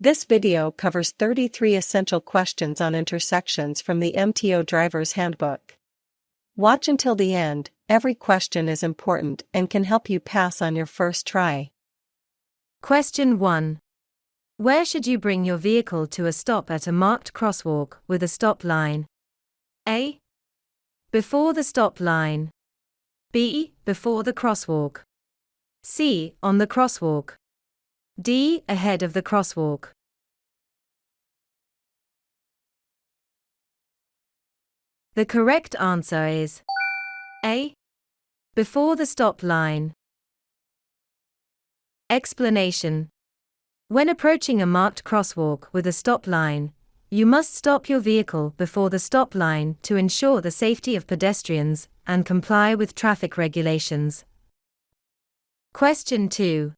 This video covers 33 essential questions on intersections from the MTO Driver's Handbook. Watch until the end, every question is important and can help you pass on your first try. Question 1. Where should you bring your vehicle to a stop at a marked crosswalk with a stop line? A. Before the stop line. B. Before the crosswalk. C. On the crosswalk. D. Ahead of the crosswalk. The correct answer is A. Before the stop line. Explanation. When approaching a marked crosswalk with a stop line, you must stop your vehicle before the stop line to ensure the safety of pedestrians and comply with traffic regulations. Question 2.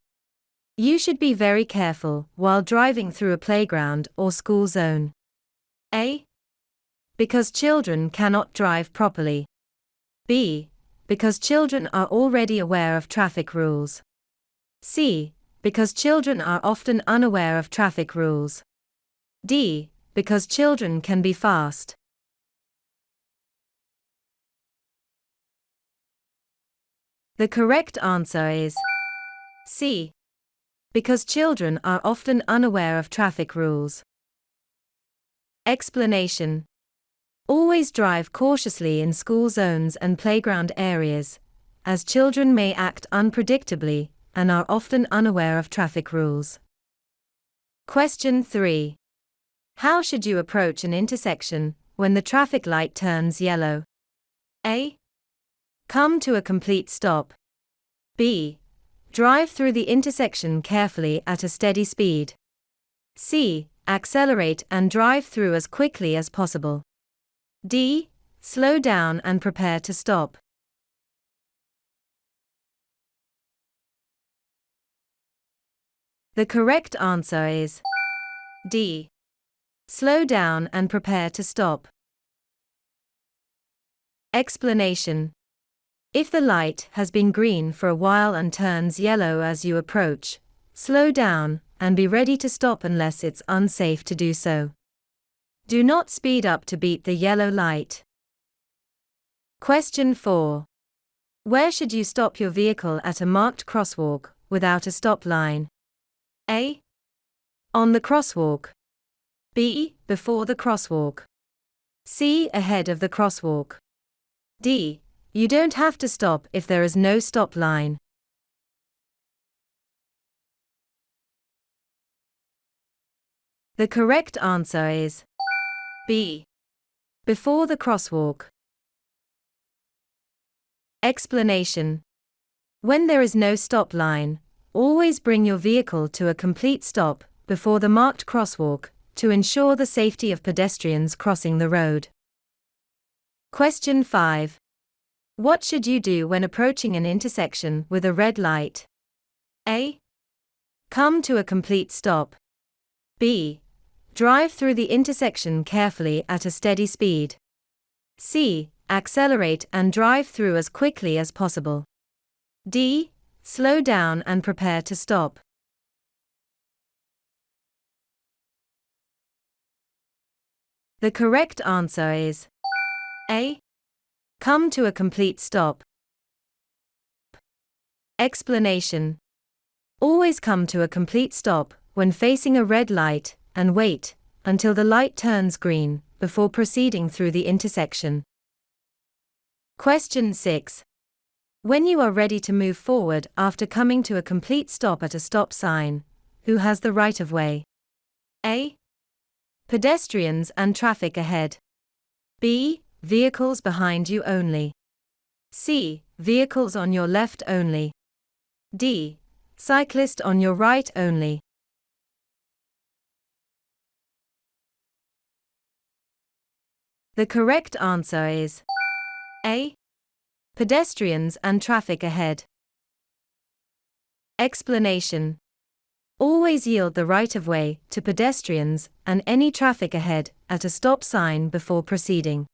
You should be very careful while driving through a playground or school zone. A. Because children cannot drive properly. B. Because children are already aware of traffic rules. C. Because children are often unaware of traffic rules. D. Because children can be fast. The correct answer is C. Because children are often unaware of traffic rules. Explanation. Always drive cautiously in school zones and playground areas, as children may act unpredictably and are often unaware of traffic rules. Question 3. How should you approach an intersection when the traffic light turns yellow? A. Come to a complete stop. B. Drive through the intersection carefully at a steady speed. C. Accelerate and drive through as quickly as possible. D. Slow down and prepare to stop. The correct answer is D. Slow down and prepare to stop. Explanation. If the light has been green for a while and turns yellow as you approach, slow down and be ready to stop unless it's unsafe to do so. Do not speed up to beat the yellow light. Question 4. Where should you stop your vehicle at a marked crosswalk without a stop line? A. On the crosswalk. B. Before the crosswalk. C. Ahead of the crosswalk. D. You don't have to stop if there is no stop line. The correct answer is B. Before the crosswalk. Explanation. When there is no stop line, always bring your vehicle to a complete stop before the marked crosswalk to ensure the safety of pedestrians crossing the road. Question 5. What should you do when approaching an intersection with a red light? A. Come to a complete stop. B. Drive through the intersection carefully at a steady speed. C. Accelerate and drive through as quickly as possible. D. Slow down and prepare to stop. The correct answer is A. Come to a complete stop. Explanation. Always come to a complete stop when facing a red light and wait until the light turns green before proceeding through the intersection. Question 6. When you are ready to move forward after coming to a complete stop at a stop sign, who has the right of way? A. Pedestrians and traffic ahead. B. Vehicles behind you only. C. Vehicles on your left only. D. Cyclist on your right only. The correct answer is A. Pedestrians and traffic ahead. Explanation. Always yield the right of way to pedestrians and any traffic ahead at a stop sign before proceeding.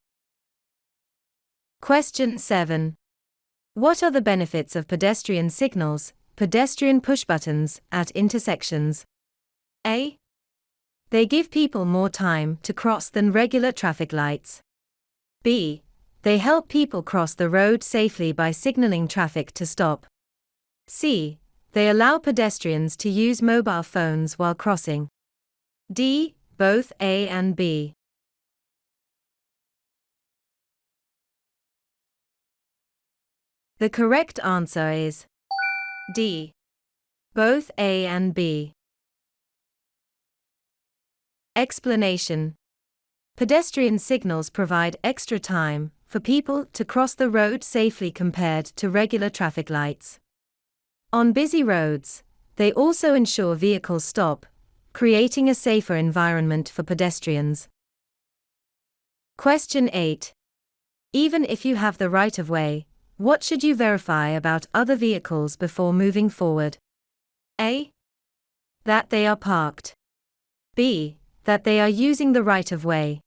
Question 7. What are the benefits of pedestrian signals, pedestrian push buttons, at intersections? A. They give people more time to cross than regular traffic lights. B. They help people cross the road safely by signaling traffic to stop. C. They allow pedestrians to use mobile phones while crossing. D. Both A and B. The correct answer is D. Both A and B. Explanation. Pedestrian signals provide extra time for people to cross the road safely compared to regular traffic lights. On busy roads, they also ensure vehicles stop, creating a safer environment for pedestrians. Question 8. Even if you have the right of way, what should you verify about other vehicles before moving forward? A. That they are parked. B. That they are using the right of way.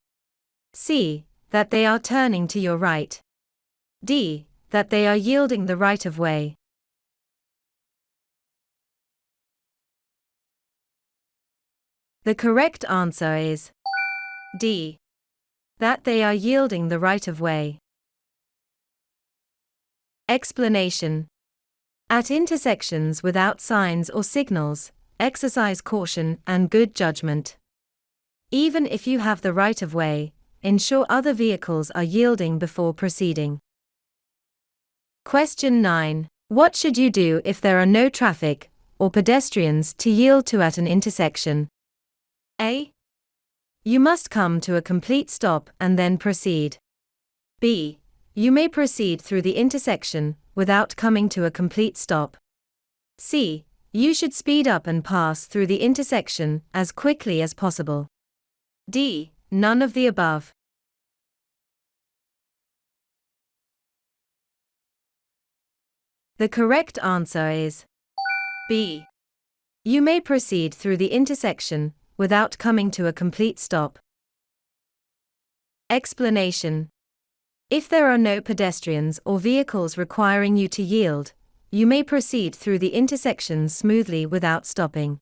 C. That they are turning to your right. D. That they are yielding the right of way. The correct answer is D. That they are yielding the right of way. Explanation. At intersections without signs or signals, exercise caution and good judgment. Even if you have the right of way, ensure other vehicles are yielding before proceeding. Question 9. What should you do if there are no traffic or pedestrians to yield to at an intersection? A. You must come to a complete stop and then proceed. B. You may proceed through the intersection without coming to a complete stop. C. You should speed up and pass through the intersection as quickly as possible. D. None of the above. The correct answer is B. You may proceed through the intersection without coming to a complete stop. Explanation. If there are no pedestrians or vehicles requiring you to yield, you may proceed through the intersection smoothly without stopping.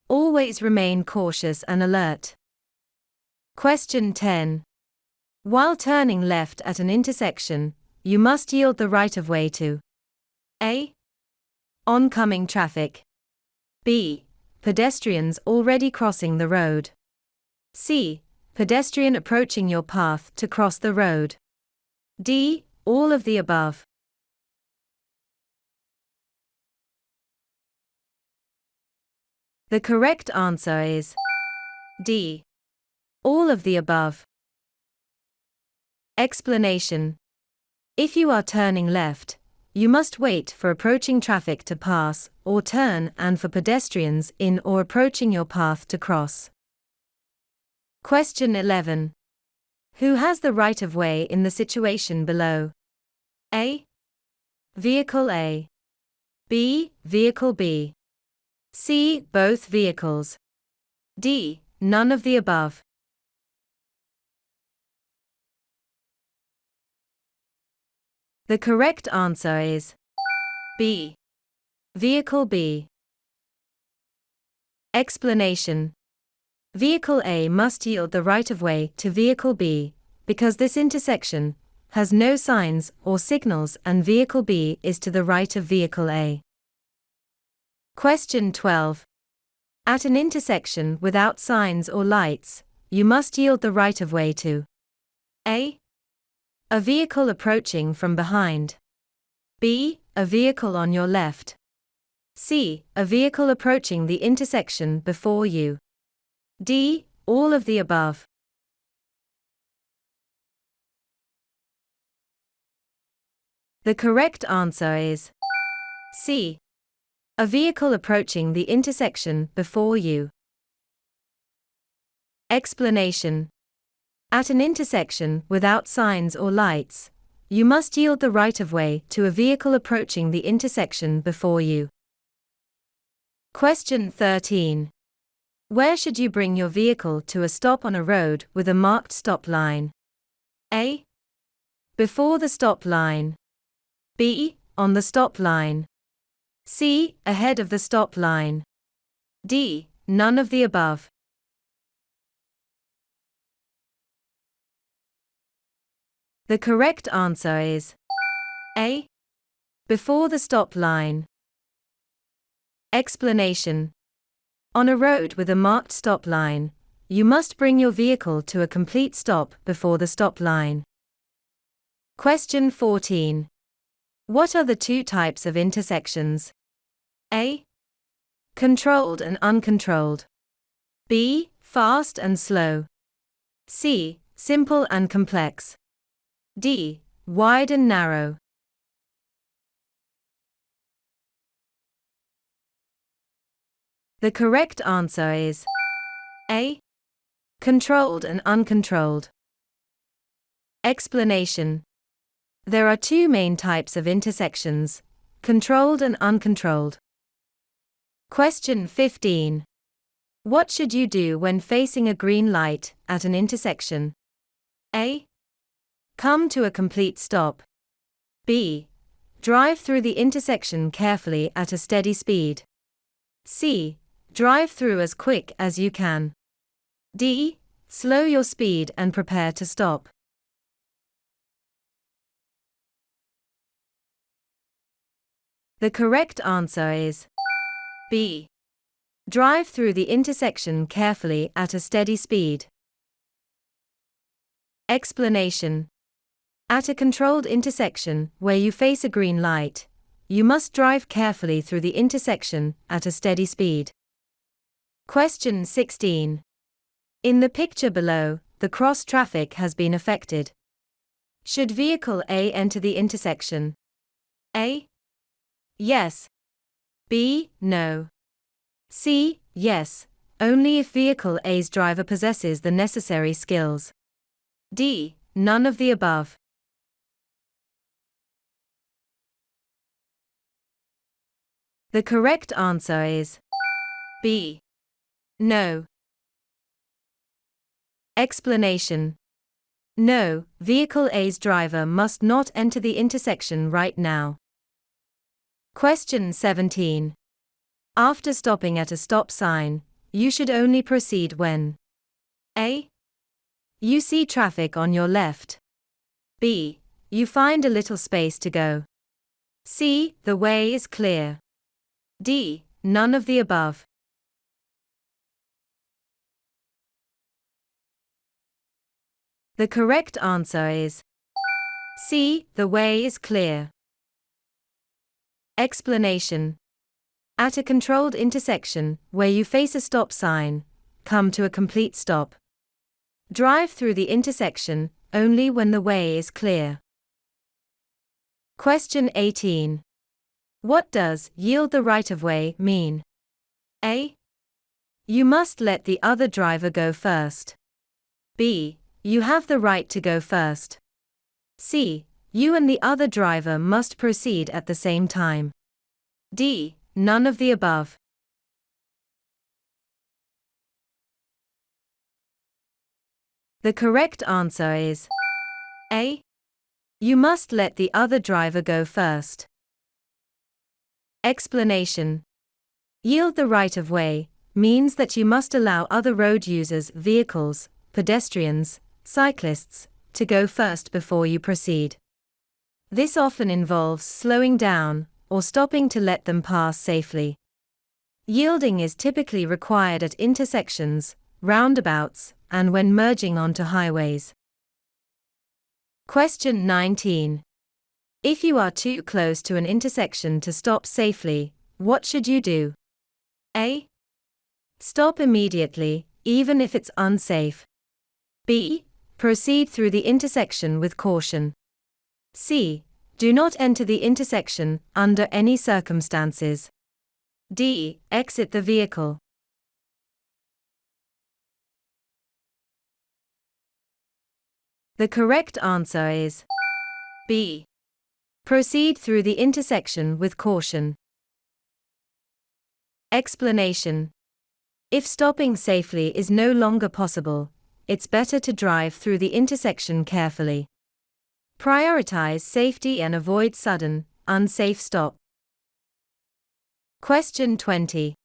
Always remain cautious and alert. Question 10. While turning left at an intersection, you must yield the right of way to A. Oncoming traffic. B. Pedestrians already crossing the road. C. Pedestrian approaching your path to cross the road. D. All of the above. The correct answer is D. All of the above. Explanation. If you are turning left, you must wait for approaching traffic to pass or turn and for pedestrians in or approaching your path to cross. Question 11. Who has the right of way in the situation below? A. Vehicle A. B. Vehicle B. C. Both vehicles. D. None of the above. The correct answer is B. Vehicle B. Explanation. Vehicle A must yield the right of way to Vehicle B, because this intersection has no signs or signals and Vehicle B is to the right of Vehicle A. Question 12. At an intersection without signs or lights, you must yield the right of way to A. A vehicle approaching from behind. B. A vehicle on your left. C. A vehicle approaching the intersection before you. D. All of the above. The correct answer is C. A vehicle approaching the intersection before you. Explanation. At an intersection without signs or lights, you must yield the right of way to a vehicle approaching the intersection before you. Question 13. Where should you bring your vehicle to a stop on a road with a marked stop line? A. Before the stop line. B. On the stop line. C. Ahead of the stop line. D. None of the above. The correct answer is A. Before the stop line. Explanation. On a road with a marked stop line, you must bring your vehicle to a complete stop before the stop line. Question 14. What are the two types of intersections? A. Controlled and uncontrolled. B. Fast and slow. C. Simple and complex. D. Wide and narrow. The correct answer is A. Controlled and uncontrolled. Explanation. There are two main types of intersections, controlled and uncontrolled. Question 15. What should you do when facing a green light at an intersection? A. Come to a complete stop. B. Drive through the intersection carefully at a steady speed. C. Drive through as quick as you can. D. Slow your speed and prepare to stop. The correct answer is B. Drive through the intersection carefully at a steady speed. Explanation. At a controlled intersection where you face a green light, you must drive carefully through the intersection at a steady speed. Question 16. In the picture below, the cross traffic has been affected. Should vehicle A enter the intersection? A. Yes. B. No. C. Yes, only if vehicle A's driver possesses the necessary skills. D. None of the above. The correct answer is B. No. Explanation. No, vehicle A's driver must not enter the intersection right now. Question 17. After stopping at a stop sign, you should only proceed when A. You see traffic on your left. B. You find a little space to go. C. The way is clear. D. None of the above. The correct answer is C. The way is clear. Explanation. At a controlled intersection where you face a stop sign, come to a complete stop. Drive through the intersection only when the way is clear. Question 18. What does yield the right-of-way mean? A. You must let the other driver go first. B. You have the right to go first. C. You and the other driver must proceed at the same time. D. None of the above. The correct answer is A. You must let the other driver go first. Explanation. Yield the right-of-way means that you must allow other road users, vehicles, pedestrians, cyclists, to go first before you proceed. This often involves slowing down or stopping to let them pass safely. Yielding is typically required at intersections, roundabouts, and when merging onto highways. Question 19. If you are too close to an intersection to stop safely, what should you do? A. Stop immediately, even if it's unsafe. B. Proceed through the intersection with caution. C. Do not enter the intersection under any circumstances. D. Exit the vehicle. The correct answer is B. Proceed through the intersection with caution. Explanation. If stopping safely is no longer possible, it's better to drive through the intersection carefully. Prioritize safety and avoid sudden, unsafe stop. Question 20.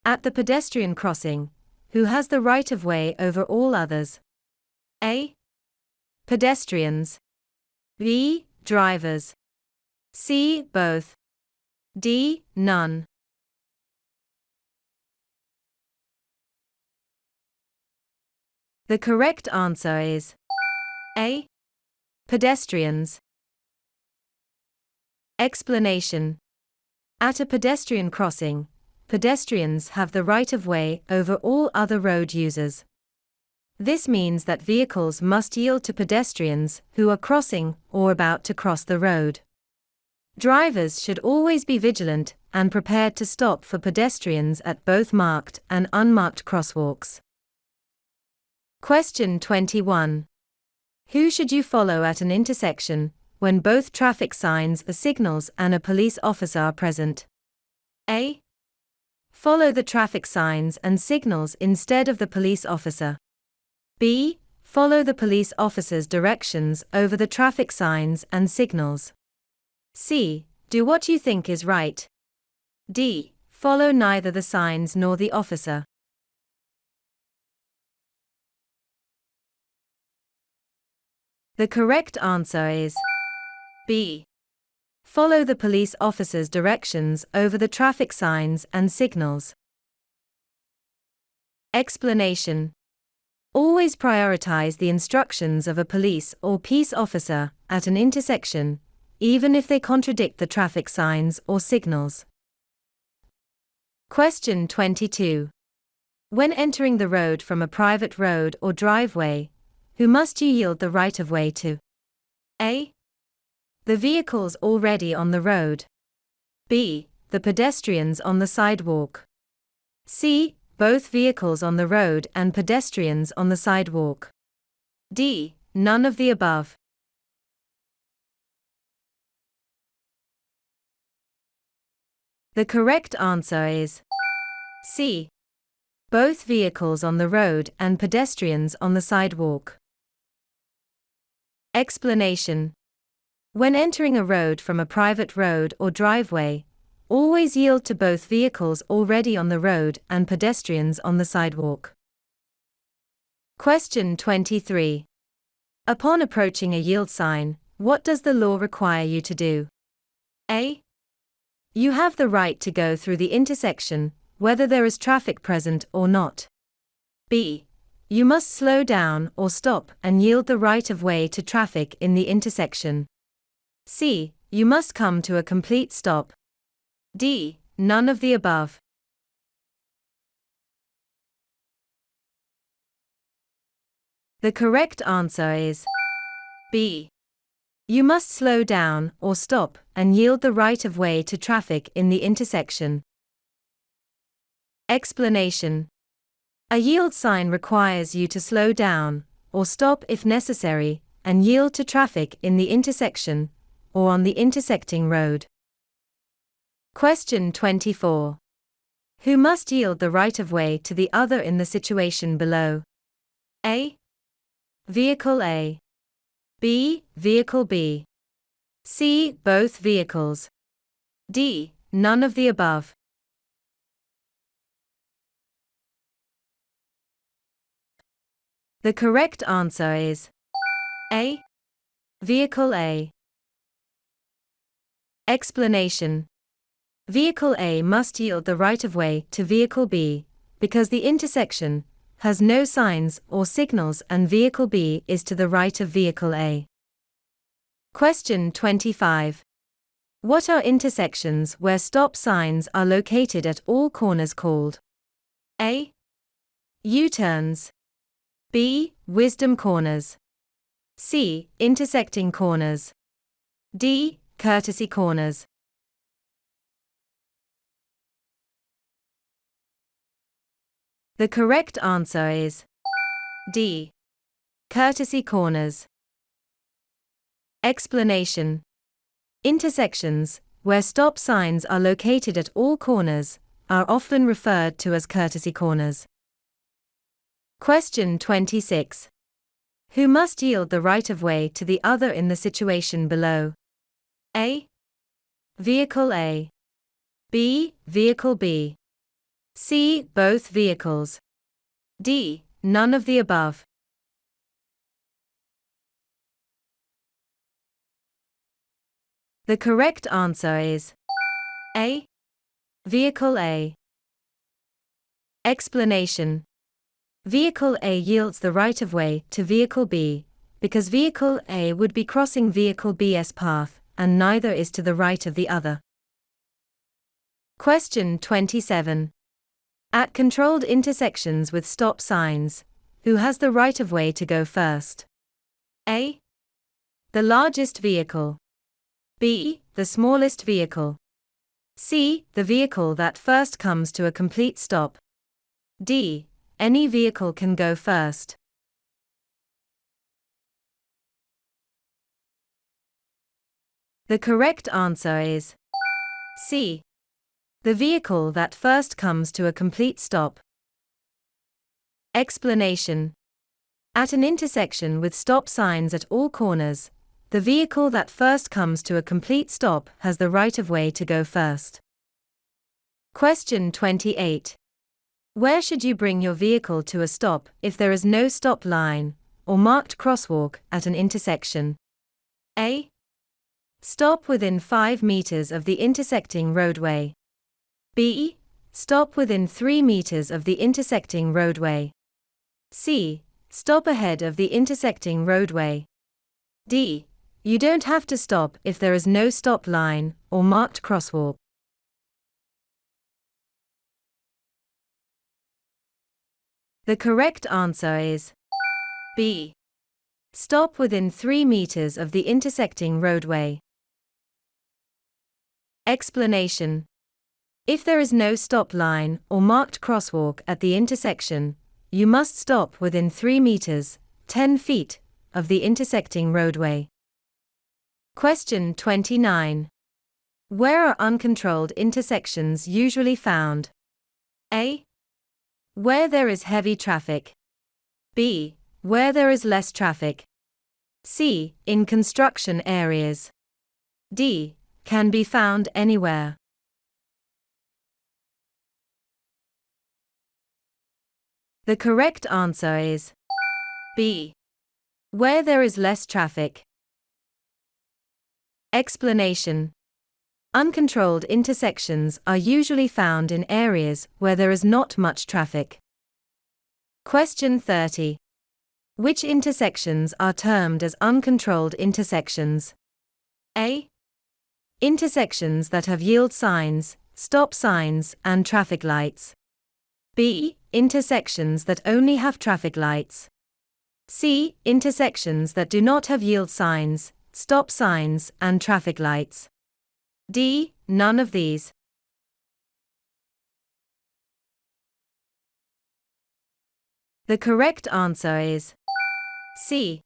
At the pedestrian crossing, who has the right of way over all others? A. Pedestrians. B. Drivers. C. Both. D. None. The correct answer is A. Pedestrians. Explanation. At a pedestrian crossing, pedestrians have the right of way over all other road users. This means that vehicles must yield to pedestrians who are crossing or about to cross the road. Drivers should always be vigilant and prepared to stop for pedestrians at both marked and unmarked crosswalks. Question 21. Who should you follow at an intersection when both traffic signs, signals, and a police officer are present? A. Follow the traffic signs and signals instead of the police officer. B. Follow the police officer's directions over the traffic signs and signals. C. Do what you think is right. D. Follow neither the signs nor the officer. The correct answer is B. Follow the police officer's directions over the traffic signs and signals. Explanation. Always prioritize the instructions of a police or peace officer at an intersection, even if they contradict the traffic signs or signals. Question 22. When entering the road from a private road or driveway, who must you yield the right of way to? A. The vehicles already on the road. B. The pedestrians on the sidewalk. C. Both vehicles on the road and pedestrians on the sidewalk. D. None of the above. The correct answer is C. Both vehicles on the road and pedestrians on the sidewalk. Explanation. When entering a road from a private road or driveway, always yield to both vehicles already on the road and pedestrians on the sidewalk. Question 23. Upon approaching a yield sign, what does the law require you to do? A. You have the right to go through the intersection, whether there is traffic present or not. B. You must slow down or stop and yield the right of way to traffic in the intersection. C. You must come to a complete stop. D. None of the above. The correct answer is B. You must slow down or stop and yield the right of way to traffic in the intersection. Explanation. A yield sign requires you to slow down or stop if necessary and yield to traffic in the intersection or on the intersecting road. Question 24. Who must yield the right of way to the other in the situation below? A. Vehicle A. B. Vehicle B. C. Both vehicles. D. None of the above. The correct answer is A. Vehicle A. Explanation. Vehicle A must yield the right of way to Vehicle B because the intersection has no signs or signals and Vehicle B is to the right of Vehicle A. Question 25. What are intersections where stop signs are located at all corners called? A. U-turns. B. Wisdom corners. C. Intersecting corners. D. Courtesy corners. The correct answer is D. Courtesy corners. Explanation. Intersections, where stop signs are located at all corners, are often referred to as courtesy corners. Question 26. Who must yield the right of way to the other in the situation below? A. Vehicle A. B. Vehicle B. C. Both vehicles. D. None of the above. The correct answer is A. Vehicle A. Explanation. Vehicle A yields the right-of-way to Vehicle B, because Vehicle A would be crossing Vehicle B's path, and neither is to the right of the other. Question 27. At controlled intersections with stop signs, who has the right-of-way to go first? A. The largest vehicle. B. The smallest vehicle. C. The vehicle that first comes to a complete stop. D. Any vehicle can go first. The correct answer is C. The vehicle that first comes to a complete stop. Explanation. At an intersection with stop signs at all corners, the vehicle that first comes to a complete stop has the right-of-way to go first. Question 28. Where should you bring your vehicle to a stop if there is no stop line or marked crosswalk at an intersection? A. Stop within 5 meters of the intersecting roadway. B. Stop within 3 meters of the intersecting roadway. C. Stop ahead of the intersecting roadway. D. You don't have to stop if there is no stop line or marked crosswalk. The correct answer is B. Stop within 3 meters of the intersecting roadway. Explanation. If there is no stop line or marked crosswalk at the intersection, you must stop within 3 meters, 10 feet, of the intersecting roadway. Question 29. Where are uncontrolled intersections usually found? A. Where there is heavy traffic. B. Where there is less traffic. C. In construction areas. D. Can be found anywhere. The correct answer is B. Where there is less traffic. Explanation. Uncontrolled intersections are usually found in areas where there is not much traffic. Question 30. Which intersections are termed as uncontrolled intersections? A. Intersections that have yield signs, stop signs, and traffic lights. B. Intersections that only have traffic lights. C. Intersections that do not have yield signs, stop signs, and traffic lights. D. None of these. The correct answer is C.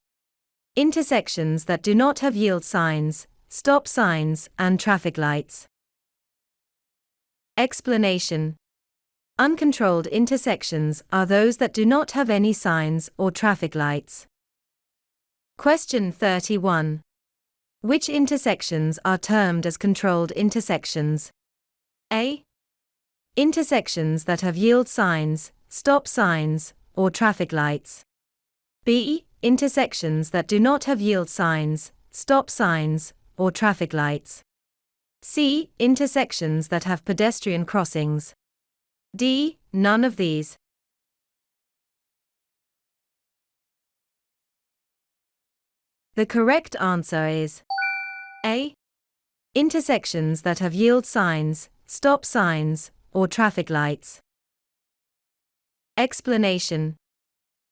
Intersections that do not have yield signs, stop signs, and traffic lights. Explanation. Uncontrolled intersections are those that do not have any signs or traffic lights. Question 31. Which intersections are termed as controlled intersections? A. Intersections that have yield signs, stop signs, or traffic lights. B. Intersections that do not have yield signs, stop signs, or traffic lights. C. Intersections that have pedestrian crossings. D. None of these. The correct answer is A. Intersections that have yield signs, stop signs, or traffic lights. Explanation.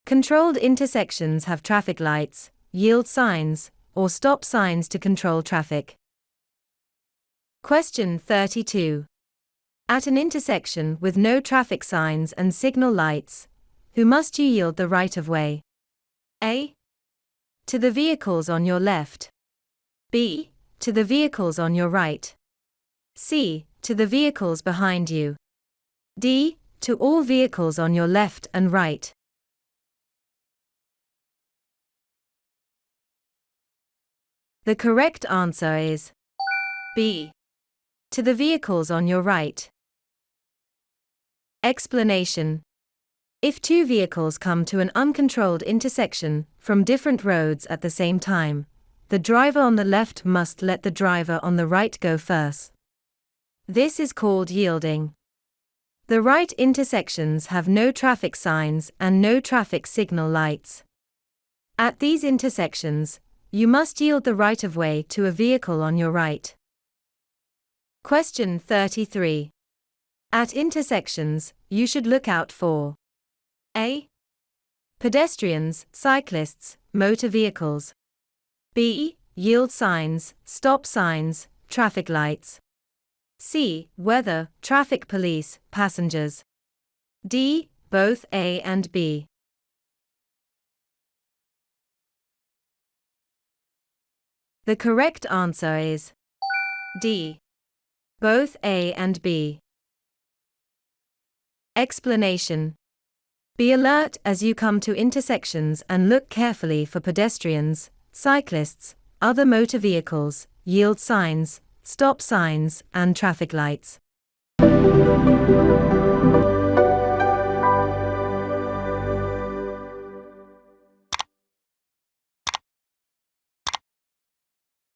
Controlled intersections have traffic lights, yield signs, or stop signs to control traffic. Question 32. At an intersection with no traffic signs and signal lights, who must you yield the right-of-way? A. To the vehicles on your left. B. To the vehicles on your right. C. To the vehicles behind you. D. To all vehicles on your left and right. The correct answer is B. To the vehicles on your right. Explanation. If two vehicles come to an uncontrolled intersection from different roads at the same time, the driver on the left must let the driver on the right go first. This is called yielding. The right intersections have no traffic signs and no traffic signal lights. At these intersections, you must yield the right-of-way to a vehicle on your right. Question 33. At intersections, you should look out for A. Pedestrians, cyclists, motor vehicles. B. Yield signs, stop signs, traffic lights. C. Weather, traffic police, passengers. D. Both A and B. The correct answer is D. Both A and B. Explanation. Be alert as you come to intersections and look carefully for pedestrians, cyclists, other motor vehicles, yield signs, stop signs, and traffic lights.